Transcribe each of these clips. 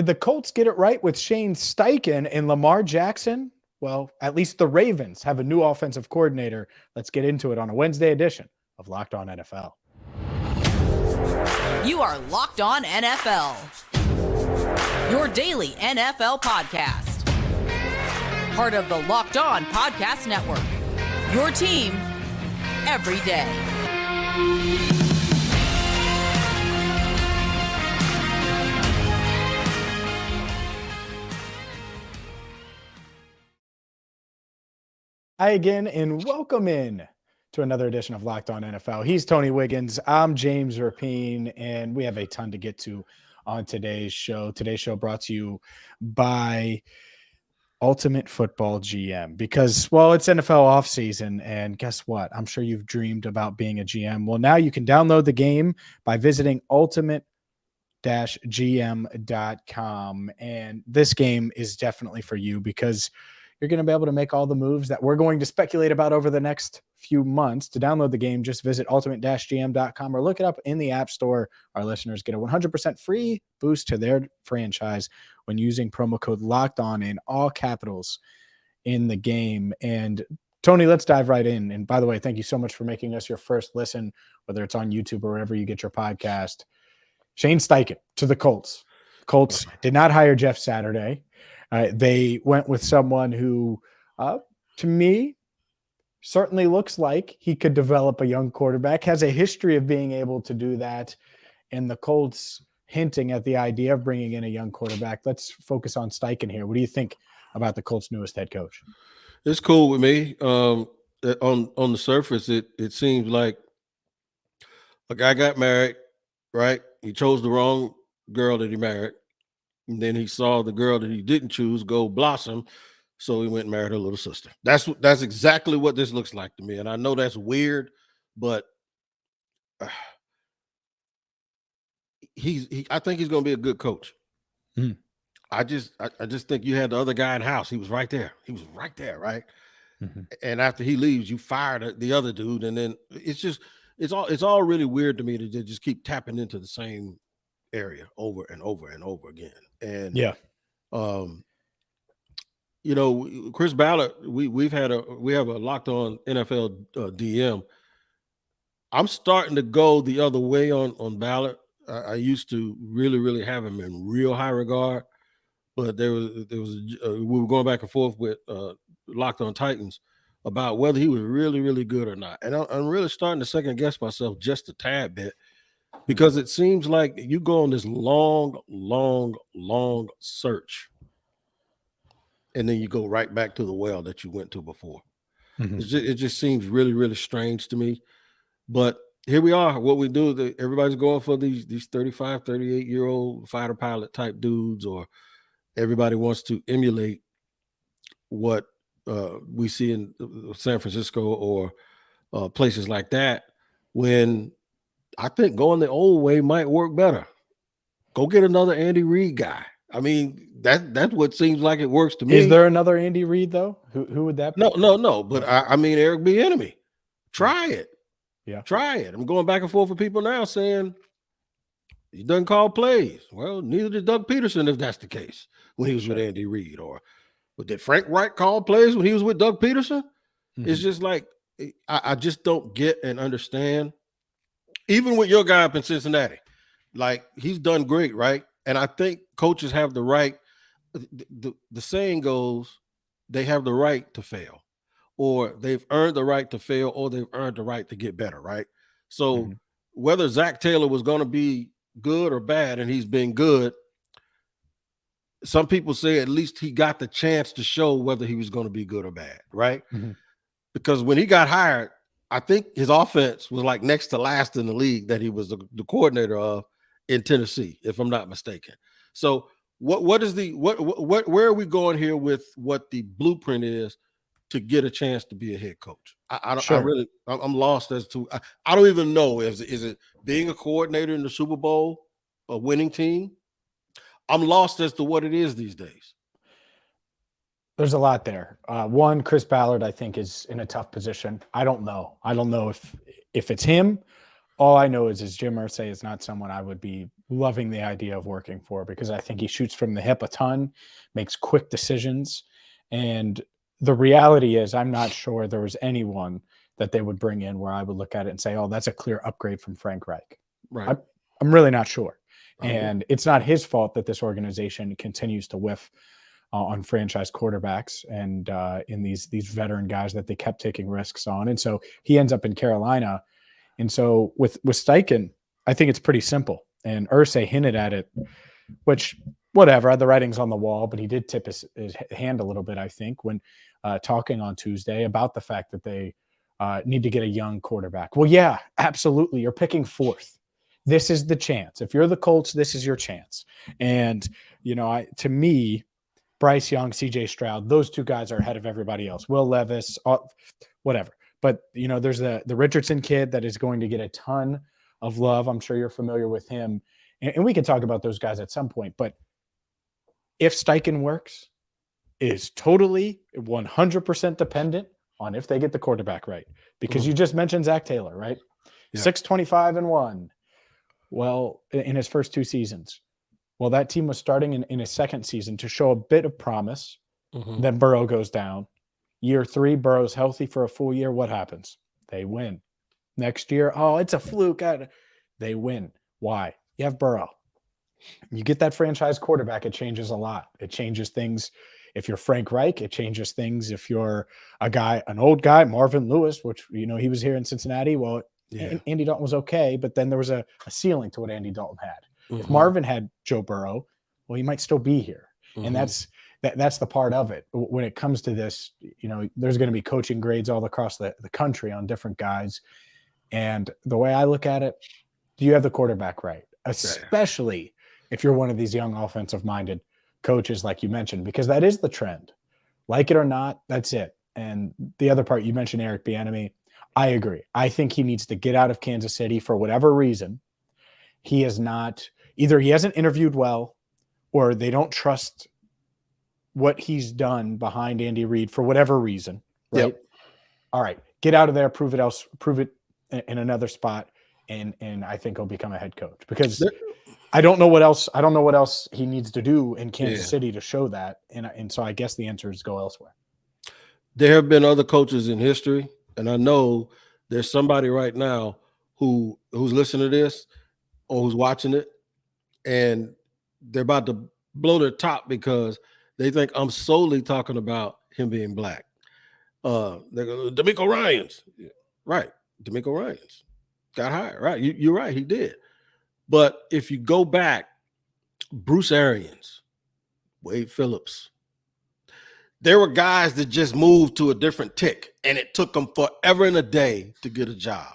Did the Colts get it right with Shane Steichen and Lamar Jackson? Well, at least the Ravens have a new offensive coordinator. Let's get into it on a Wednesday edition of Locked On NFL. You are Locked On NFL, your daily NFL podcast. Part of the Locked On Podcast Network, your team every day. Hi again, and welcome in to another edition of Locked On NFL. He's Tony Wiggins. I'm James Rapien, and we have a ton to get to on today's show. Today's show brought to you by Ultimate Football GM because, well, it's NFL offseason, and guess what? I'm sure you've dreamed about being a GM. Well, now you can download the game by visiting ultimate-gm.com, and this game is definitely for you because you're going to be able to make all the moves that we're going to speculate about over the next few months. To download the game, just visit ultimate-gm.com or look it up in the App Store. Our listeners get a 100% free boost to their franchise when using promo code LOCKEDON in all capitals in the game. And Tony, let's dive right in. And by the way, thank you so much for making us your first listen, whether it's on YouTube or wherever you get your podcast. Shane Steichen to the Colts. Colts did not hire Jeff Saturday. They went with someone who, to me, certainly looks like he could develop a young quarterback, has a history of being able to do that, and the Colts hinting at the idea of bringing in a young quarterback. Let's focus on Steichen here. What do you think about the Colts' newest head coach? It's cool with me. On the surface, it seems like a guy got married, right? He chose the wrong girl that he married. And then he saw the girl that he didn't choose go blossom, so he went and married her little sister. That's exactly what this looks like to me. And I know that's weird, but I think he's going to be a good coach. Mm. I just think you had the other guy in house. He was right there. Right? Mm-hmm. And after he leaves, you fire the other dude, and then it's all really weird to me to just keep tapping into the same area over and over and over again. And yeah, Chris Ballard, we have a Locked On NFL DM. I'm starting to go the other way on Ballard. I used to really have him in real high regard, but there was we were going back and forth with Locked On Titans about whether he was really good or not. And I'm really starting to second guess myself just a tad bit, because it seems like you go on this long search, and then you go right back to the well that you went to before. Mm-hmm. It just seems really strange to me. But here we are. What we do, everybody's going for these 35, 38-year-old fighter pilot type dudes, or everybody wants to emulate what we see in San Francisco or places like that, when I think going the old way might work better. Go get another Andy Reid guy. I mean, that's what seems like it works to me. Is there another Andy Reid though? Who would that be? No. But I mean, Eric Bieniemy. Try it. Yeah. Try it. I'm going back and forth with people now saying he doesn't call plays. Well, neither did Doug Peterson, if that's the case, when he was with Andy Reid. But did Frank Reich call plays when he was with Doug Peterson? Mm-hmm. It's just like I just don't get and understand. Even with your guy up in Cincinnati, like, he's done great, right? And I think coaches have the right. The saying goes, they have the right to fail, or they've earned the right to fail, or they've earned the right to get better, right? So whether Zach Taylor was going to be good or bad, and he's been good, some people say at least he got the chance to show whether he was going to be good or bad, right? Mm-hmm. Because when he got hired, I think his offense was like next to last in the league that he was the coordinator of in Tennessee, if I'm not mistaken. So where are we going here with what the blueprint is to get a chance to be a head coach? I'm lost as to, I don't even know. Is it being a coordinator in the Super Bowl, a winning team? I'm lost as to what it is these days. There's a lot there. One, Chris Ballard, I think, is in a tough position. I don't know if it's him. All I know is Jim Irsay is not someone I would be loving the idea of working for, because I think he shoots from the hip a ton, makes quick decisions. And the reality is, I'm not sure there was anyone that they would bring in where I would look at it and say, oh, that's a clear upgrade from Frank Reich. Right. I'm really not sure. Uh-huh. And it's not his fault that this organization continues to whiff on franchise quarterbacks and in these veteran guys that they kept taking risks on. And so he ends up in Carolina. And so with Steichen, I think it's pretty simple. And Irsay hinted at it, which whatever, the writing's on the wall, but he did tip his hand a little bit, I think, when talking on Tuesday about the fact that they need to get a young quarterback. Well, yeah, absolutely. You're picking fourth. This is the chance. If you're the Colts, this is your chance. And, to me, Bryce Young, CJ Stroud, those two guys are ahead of everybody else. Will Levis, whatever. But, there's the Richardson kid that is going to get a ton of love. I'm sure you're familiar with him. And we can talk about those guys at some point. But if Steichen works, it is totally 100% dependent on if they get the quarterback right. Because you just mentioned Zach Taylor, right? Yeah. 625-1. Well, in his first two seasons. Well, that team was starting in his second season to show a bit of promise. Then Burrow goes down. Year 3, Burrow's healthy for a full year. What happens? They win. Next year, oh, it's a fluke. They win. Why? You have Burrow. You get that franchise quarterback, it changes a lot. It changes things. If you're Frank Reich, it changes things. If you're an old guy, Marvin Lewis, which, he was here in Cincinnati. Well, yeah. Andy Dalton was okay, but then there was a ceiling to what Andy Dalton had. If Marvin had Joe Burrow, well, he might still be here. And that's the part of it. When it comes to this, there's going to be coaching grades all across the country on different guys. And the way I look at it, do you have the quarterback right? Especially if you're one of these young offensive-minded coaches like you mentioned, because that is the trend. Like it or not, that's it. And the other part, you mentioned Eric Bieniemy. I agree. I think he needs to get out of Kansas City for whatever reason. He is not – either he hasn't interviewed well or they don't trust what he's done behind Andy Reid for whatever reason. Right? Yep. All right. Get out of there. Prove it in another spot, and I think he'll become a head coach, because I don't know what else he needs to do in Kansas City to show that, and so I guess the answer is go elsewhere. There have been other coaches in history, and I know there's somebody right now who's listening to this or who's watching it, and they're about to blow their top because they think I'm solely talking about him being black. They go, DeMeco Ryans, right? DeMeco Ryans got hired, right? You're right, he did. But if you go back, Bruce Arians, Wade Phillips, there were guys that just moved to a different tick, and it took them forever and a day to get a job.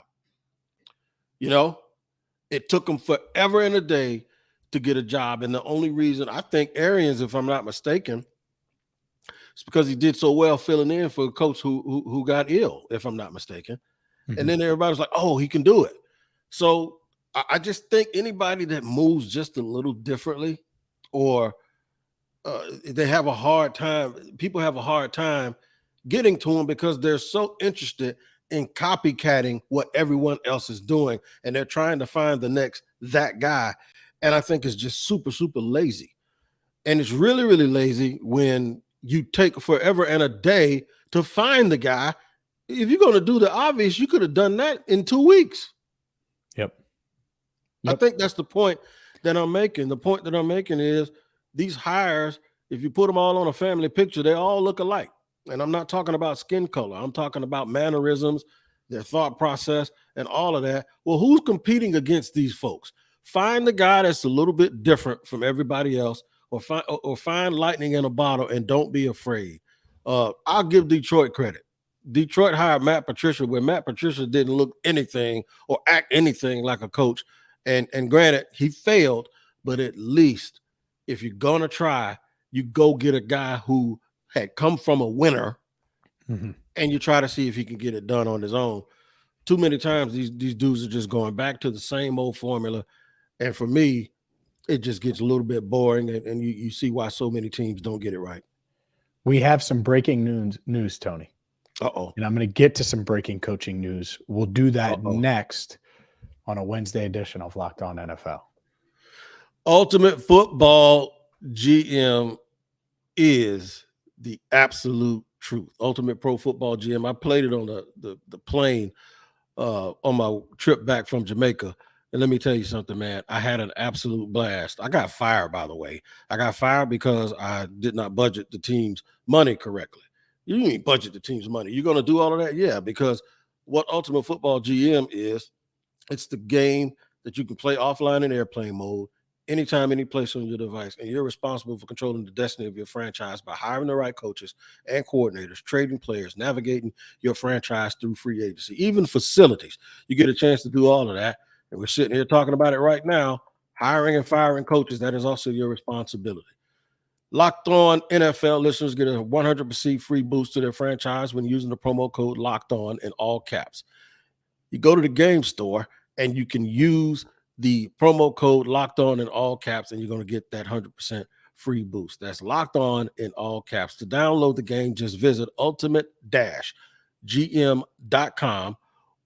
It took them forever and a day to get a job. And the only reason I think Arians, if I'm not mistaken, it's because he did so well filling in for a coach who got ill, if I'm not mistaken. And then everybody's like, oh, he can do it. So I just think anybody that moves just a little differently, or they have a hard time, people have a hard time getting to him because they're so interested in copycatting what everyone else is doing. And they're trying to find the next that guy. And I think it's just super, super lazy. And it's really, really lazy when you take forever and a day to find the guy. If you're going to do the obvious, you could have done that in 2 weeks. Yep. I think that's the point that I'm making. The point that I'm making is these hires, if you put them all on a family picture, they all look alike. And I'm not talking about skin color. I'm talking about mannerisms, their thought process, and all of that. Well, who's competing against these folks? Find the guy that's a little bit different from everybody else, or find lightning in a bottle, and don't be afraid. I'll give Detroit credit. Detroit hired Matt Patricia when Matt Patricia didn't look anything or act anything like a coach. And granted, he failed, but at least if you're going to try, you go get a guy who had come from a winner, and you try to see if he can get it done on his own. Too many times these dudes are just going back to the same old formula. And for me, it just gets a little bit boring, and you see why so many teams don't get it right. We have some breaking news, Tony. Uh-oh. And I'm going to get to some breaking coaching news. We'll do that next on a Wednesday edition of Locked On NFL. Ultimate Football GM is the absolute truth. Ultimate Pro Football GM. I played it on the plane on my trip back from Jamaica. And let me tell you something, man. I had an absolute blast. I got fired, by the way. I got fired because I did not budget the team's money correctly. You didn't budget the team's money. You're going to do all of that? Yeah, because what Ultimate Football GM is, it's the game that you can play offline in airplane mode anytime, any place on your device, and you're responsible for controlling the destiny of your franchise by hiring the right coaches and coordinators, trading players, navigating your franchise through free agency, even facilities. You get a chance to do all of that, and we're sitting here talking about it right now. Hiring and firing coaches, that is also your responsibility. Locked On NFL listeners get a 100% free boost to their franchise when using the promo code Locked On in all caps. You go to the game store and you can use the promo code Locked On in all caps, and you're going to get that 100% free boost. That's Locked On in all caps. To download the game, just visit ultimate-gm.com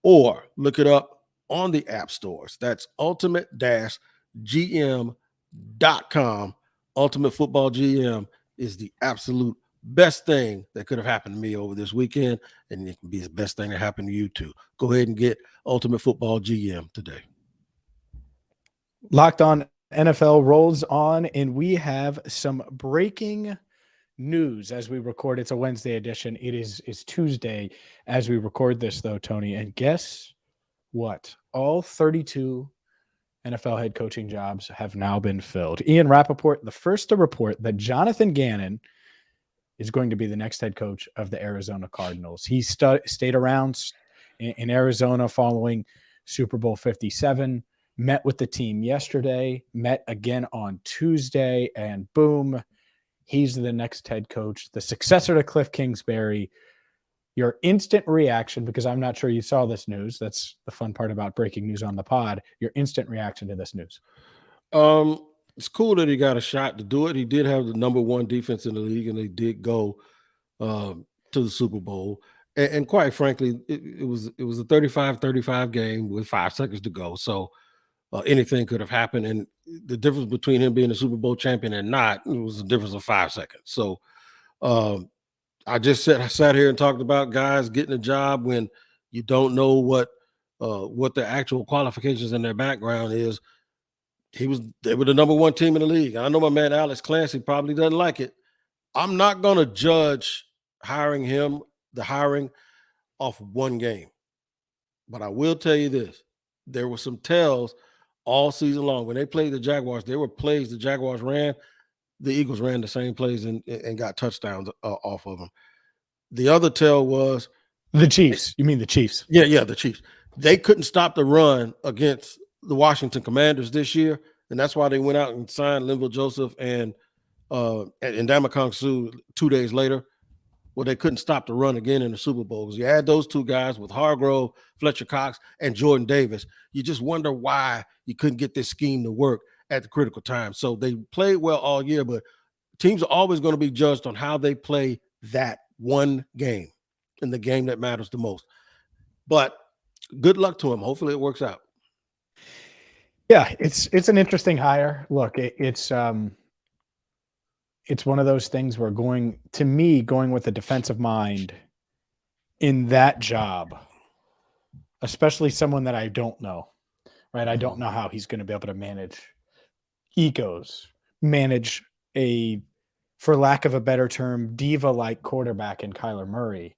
or look it up on the app stores. That's ultimate-gm.com. Ultimate Football GM is the absolute best thing that could have happened to me over this weekend, and it can be the best thing that happened to you too. Go ahead and get Ultimate Football GM today. Locked On NFL rolls on, and we have some breaking news as we record. It's a Wednesday edition. It is Tuesday as we record this, though, Tony. And guess what? All 32 NFL head coaching jobs have now been filled. Ian Rapoport, the first to report that Jonathan Gannon is going to be the next head coach of the Arizona Cardinals. He stayed around in Arizona following Super Bowl 57, met with the team yesterday, met again on Tuesday, and boom, he's the next head coach, the successor to Cliff Kingsbury. Your instant reaction, because I'm not sure you saw this news. That's the fun part about breaking news on the pod. Your instant reaction to this news. It's cool that he got a shot to do it. He did have the number one defense in the league, and they did go to the Super Bowl. And quite frankly, it was a 35-35 game with 5 seconds to go. So anything could have happened. And the difference between him being a Super Bowl champion and not, it was a difference of 5 seconds. So I just sat here and talked about guys getting a job when you don't know what the actual qualifications in their background is. They were the number one team in the league. I know my man Alex Clancy probably doesn't like it. I'm not going to judge the hiring off one game. But I will tell you this. There were some tells all season long. When they played the Jaguars, there were plays the Jaguars ran. The Eagles ran the same plays and got touchdowns off of them. The other tell was the Chiefs. You mean the Chiefs? Yeah, the Chiefs. They couldn't stop the run against the Washington Commanders this year, and that's why they went out and signed Linval Joseph and Ndamukong Suh 2 days later. Well, they couldn't stop the run again in the Super Bowl. Because you add those two guys with Hargrove, Fletcher Cox, and Jordan Davis. You just wonder why you couldn't get this scheme to work at the critical time. So they played well all year, but teams are always going to be judged on how they play that one game and the game that matters the most. But good luck to him. Hopefully it works out. Yeah, it's an interesting hire. Look, it's one of those things where going with a defensive mind in that job, especially someone that I don't know, right? I don't know how he's going to be able to manage egos, manage a, for lack of a better term, diva-like quarterback in Kyler Murray.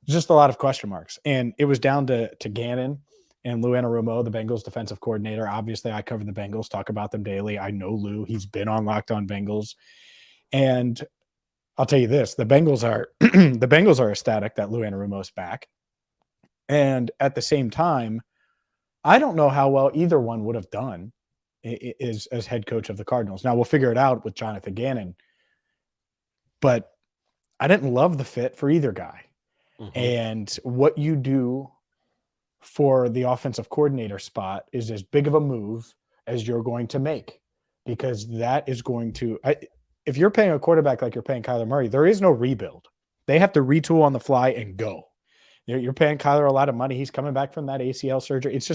Just a lot of question marks. And it was down to Gannon and Lou Anarumo, the Bengals defensive coordinator. Obviously, I cover the Bengals, talk about them daily. I know Lou. He's been on Locked On Bengals. And I'll tell you this, the Bengals are ecstatic that Lou Anarumo's back. And at the same time, I don't know how well either one would have done as head coach of the Cardinals. Now, we'll figure it out with Jonathan Gannon. But I didn't love the fit for either guy. Mm-hmm. And what you do for the offensive coordinator spot is as big of a move as you're going to make, because that is going to if you're paying a quarterback like you're paying Kyler Murray, there is no rebuild. They have to retool on the fly and go. You're paying Kyler a lot of money. He's coming back from that ACL surgery. It's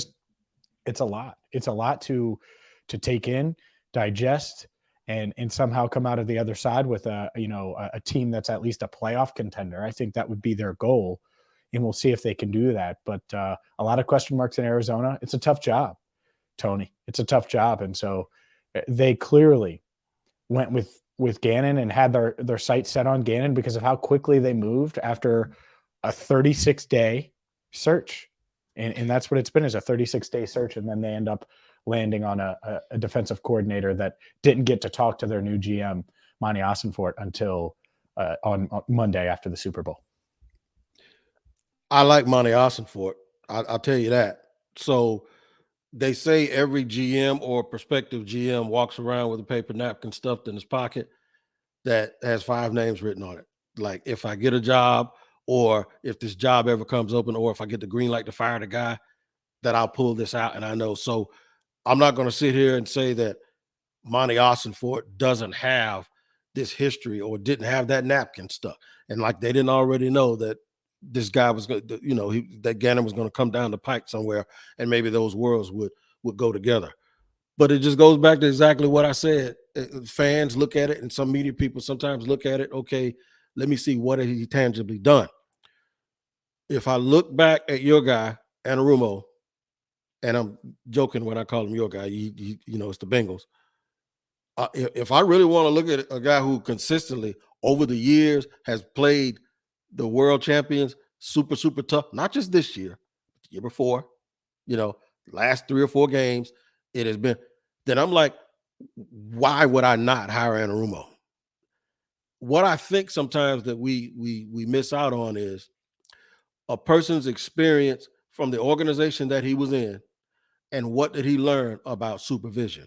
a lot. It's a lot to take in. digest and somehow come out of the other side with a team that's at least a playoff contender. I think that would be their goal, and we'll see if they can do that. But a lot of question marks in Arizona. It's a tough job, Tony. It's a tough job, and so they clearly went with Gannon and had their sights set on Gannon because of how quickly they moved after a 36-day search. And that's what it's been, is a 36-day search. And then they end up landing on a defensive coordinator that didn't get to talk to their new GM, Monty Ossenfort, until on Monday after the Super Bowl. I like Monty Ossenfort. I'll tell you that. So they say every GM or prospective GM walks around with a paper napkin stuffed in his pocket that has 5 names written on it. Like, if I get a job, or if this job ever comes open, or if I get the green light to fire the guy, that I'll pull this out. And I know. So I'm not going to sit here and say that Monty Ossenfort doesn't have this history or didn't have that napkin stuff. And like, they didn't already know that this guy was going to, that Gannon was going to come down the pike somewhere, and maybe those worlds would go together. But it just goes back to exactly what I said. Fans look at it, and some media people sometimes look at it. Okay, let me see what he tangibly done. If I look back at your guy, Anarumo, and I'm joking when I call him your guy, it's the Bengals. If I really want to look at a guy who consistently over the years has played the world champions super, super tough, not just this year, the year before, last 3 or 4 games, it has been, then I'm like, why would I not hire Anarumo? What I think sometimes that we miss out on is a person's experience from the organization that he was in, and what did he learn about supervision?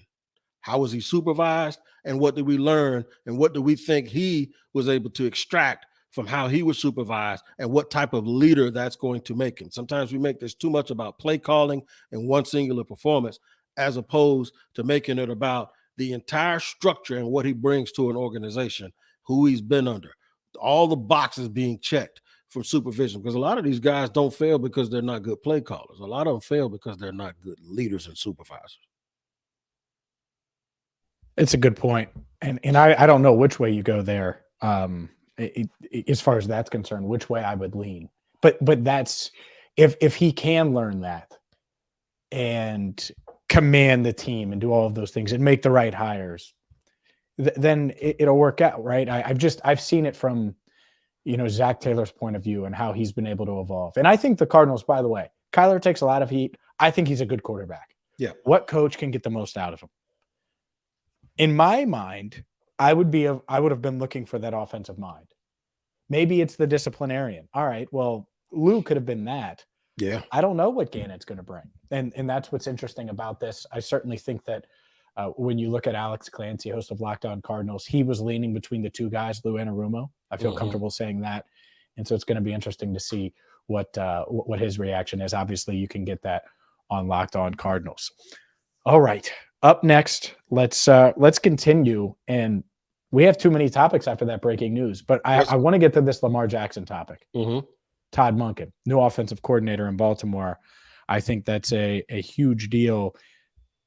How was he supervised, and what did we learn, and what do we think he was able to extract from how he was supervised, and what type of leader that's going to make him? Sometimes we make this too much about play calling and one singular performance, as opposed to making it about the entire structure and what he brings to an organization, who he's been under, all the boxes being checked from supervision. Because a lot of these guys don't fail because they're not good play callers. A lot of them fail because they're not good leaders and supervisors. It's a good point. And I don't know which way you go there. As far as that's concerned, which way I would lean. But that's, if he can learn that and command the team and do all of those things and make the right hires, then it'll work out, right? I've seen it from, Zach Taylor's point of view and how he's been able to evolve. And I think the Cardinals, by the way, Kyler takes a lot of heat. I think he's a good quarterback. Yeah. What coach can get the most out of him? In my mind, I would have been looking for that offensive mind. Maybe it's the disciplinarian. All right, well, Lou could have been that. Yeah. I don't know what Gannon's going to bring. And that's what's interesting about this. I certainly think that when you look at Alex Clancy, host of Locked On Cardinals, he was leaning between the 2 guys, Lou and Anarumo. I feel comfortable saying that. And so it's going to be interesting to see what his reaction is. Obviously, you can get that on Locked On Cardinals. All right. Up next, let's continue. And we have too many topics after that breaking news, but I want to get to this Lamar Jackson topic. Mm-hmm. Todd Monken, new offensive coordinator in Baltimore. I think that's a huge deal.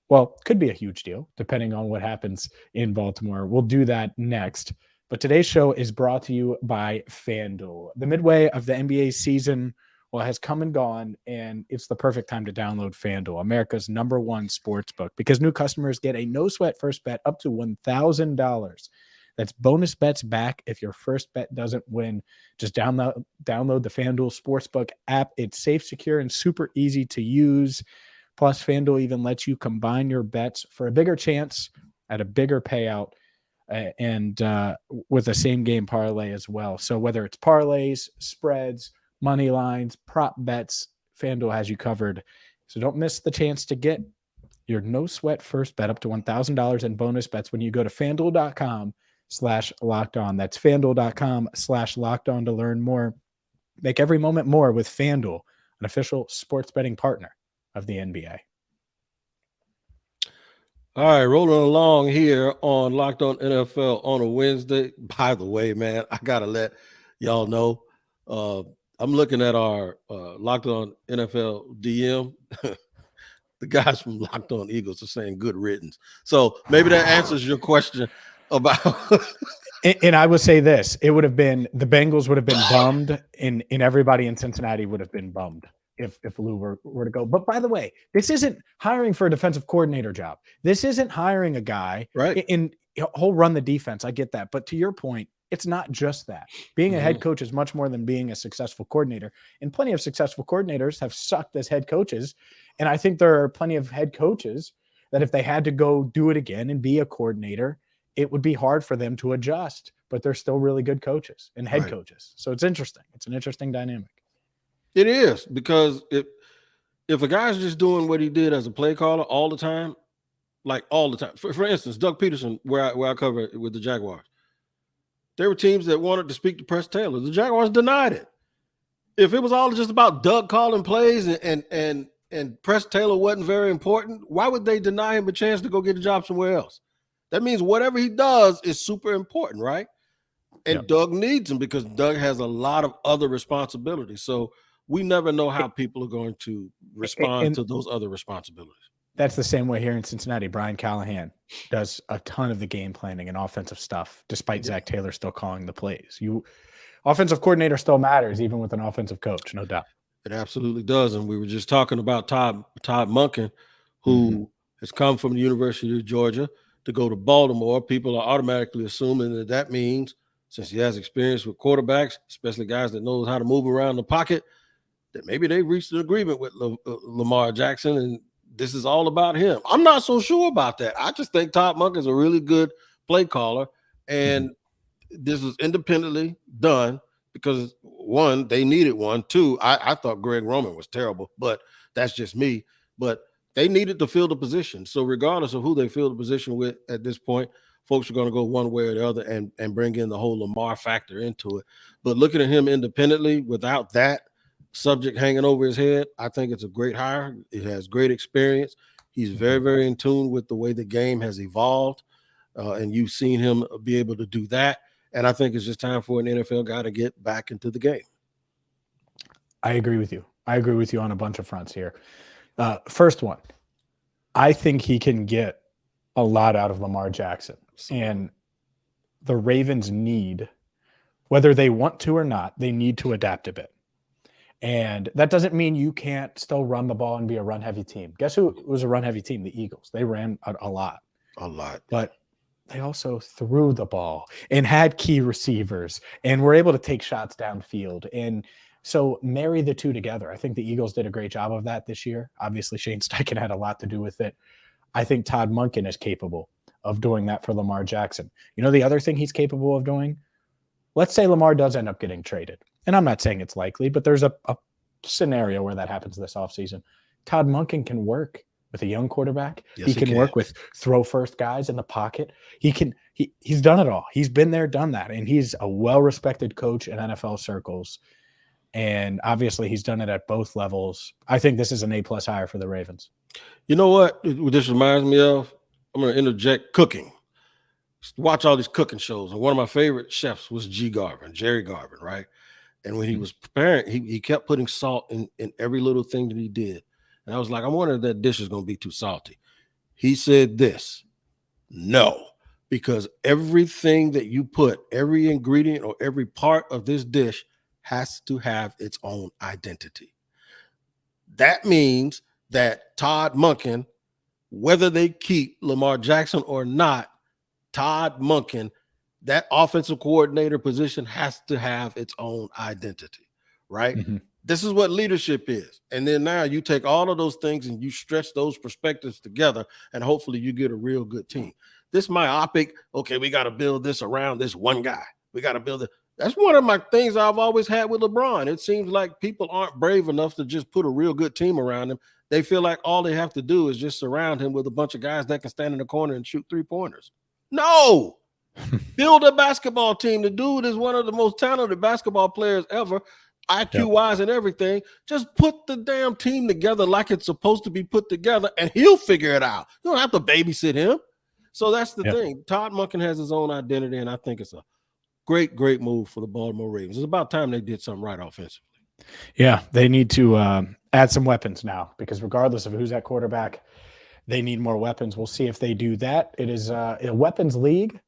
Well, could be a huge deal, depending on what happens in Baltimore. We'll do that next. But today's show is brought to you by FanDuel. The midway of the NBA season, has come and gone, and it's the perfect time to download FanDuel, America's #1 sports book, because new customers get a no-sweat first bet up to $1,000. That's bonus bets back if your first bet doesn't win. Just download the FanDuel Sportsbook app. It's safe, secure, and super easy to use. Plus, FanDuel even lets you combine your bets for a bigger chance at a bigger payout, and with a same-game parlay as well. So whether it's parlays, spreads, money lines, prop bets, FanDuel has you covered. So don't miss the chance to get your no-sweat first bet up to $1,000 in bonus bets when you go to FanDuel.com/lockedon. That's FanDuel.com/lockedon to learn more. Make every moment more with FanDuel, an official sports betting partner of the NBA. All right, rolling along here on Locked On NFL on a Wednesday. By the way, man, I got to let y'all know, I'm looking at our Locked On NFL DM. the guys from Locked On Eagles are saying good riddance. So maybe that answers your question about. And I will say this: it would have been the Bengals would have been bummed, and everybody in Cincinnati would have been bummed if Lou were to go. But by the way, this isn't hiring for a defensive coordinator job. This isn't hiring a guy, right? And he'll run the defense. I get that, but to your point, it's not just that. Being a head coach is much more than being a successful coordinator. And plenty of successful coordinators have sucked as head coaches. And I think there are plenty of head coaches that if they had to go do it again and be a coordinator, it would be hard for them to adjust, but they're still really good coaches and head coaches. So it's interesting. It's an interesting dynamic. It is, because if a guy's just doing what he did as a play caller all the time, like all the time. For instance, Doug Peterson, where I cover with the Jaguars, there were teams that wanted to speak to Press Taylor. The Jaguars denied it. If it was all just about Doug calling plays and Press Taylor wasn't very important, why would they deny him a chance to go get a job somewhere else? That means whatever he does is super important, right? And Doug needs him because Doug has a lot of other responsibilities. So we never know how people are going to respond to those other responsibilities. That's the same way here in Cincinnati. Brian Callahan does a ton of the game planning and offensive stuff, despite Zach Taylor still calling the plays. Offensive coordinator still matters, even with an offensive coach, no doubt. It absolutely does. And we were just talking about Todd Monken, who has come from the University of Georgia to go to Baltimore. People are automatically assuming that means, since he has experience with quarterbacks, especially guys that knows how to move around the pocket, that maybe they reached an agreement with Lamar Jackson, and this is all about him. I'm not so sure about that. I just think Todd Monken is a really good play caller, and this was independently done because, one, they needed one. Two, I thought Greg Roman was terrible, but that's just me. But they needed to fill the position. So regardless of who they fill the position with at this point, folks are going to go one way or the other and bring in the whole Lamar factor into it. But looking at him independently without that subject hanging over his head, I think it's a great hire. It has great experience. He's very, very in tune with the way the game has evolved. And you've seen him be able to do that. And I think it's just time for an NFL guy to get back into the game. I agree with you. I agree with you on a bunch of fronts here. First one, I think he can get a lot out of Lamar Jackson. And the Ravens need, whether they want to or not, they need to adapt a bit. And that doesn't mean you can't still run the ball and be a run-heavy team. Guess who was a run-heavy team? The Eagles. They ran a lot. A lot. But they also threw the ball and had key receivers and were able to take shots downfield. And so marry the two together. I think the Eagles did a great job of that this year. Obviously, Shane Steichen had a lot to do with it. I think Todd Monken is capable of doing that for Lamar Jackson. You know, the other thing he's capable of doing, let's say Lamar does end up getting traded. And I'm not saying it's likely, but there's a scenario where that happens this offseason. Todd Monken can work with a young quarterback. Yes, he can work with throw first guys in the pocket. He's done it all. He's been there, done that. And he's a well-respected coach in NFL circles. And obviously he's done it at both levels. I think this is an A+ hire for the Ravens. You know what this reminds me of? I'm going to interject cooking. Watch all these cooking shows. And one of my favorite chefs was Jerry Garvin, right? And when he was preparing, he kept putting salt in every little thing that he did. And I was like, I wonder if that dish is going to be too salty. He said this, no, because everything that you put, every ingredient or every part of this dish has to have its own identity. That means that Todd Monken, whether they keep Lamar Jackson or not, Todd Monken, that offensive coordinator position has to have its own identity, right? Mm-hmm. This is what leadership is. And then now you take all of those things and you stretch those perspectives together, and hopefully you get a real good team. This myopic, okay, we got to build this around this one guy. We got to build it. That's one of my things I've always had with LeBron. It seems like people aren't brave enough to just put a real good team around him. They feel like all they have to do is just surround him with a bunch of guys that can stand in the corner and shoot 3-pointers. No. Build a basketball team. The dude is one of the most talented basketball players ever, IQ-wise and everything. Just put the damn team together like it's supposed to be put together, and he'll figure it out. You don't have to babysit him. So that's the thing. Todd Monken has his own identity, and I think it's a great move for the Baltimore Ravens. It's about time they did something right offensively. Yeah, they need to add some weapons now, because regardless of who's at quarterback, they need more weapons. We'll see if they do that. It is a weapons league.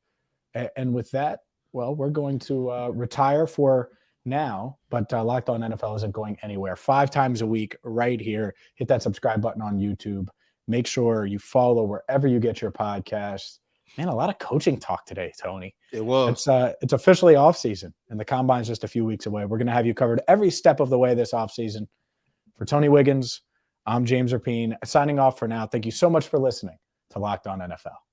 And with that, well, we're going to retire for now, but Locked On NFL isn't going anywhere. 5 times a week right here. Hit that subscribe button on YouTube. Make sure you follow wherever you get your podcasts. Man, a lot of coaching talk today, Tony. It was. It's officially off season, and the combine's just a few weeks away. We're going to have you covered every step of the way this off season. For Tony Wiggins, I'm James Rapien, signing off for now. Thank you so much for listening to Locked On NFL.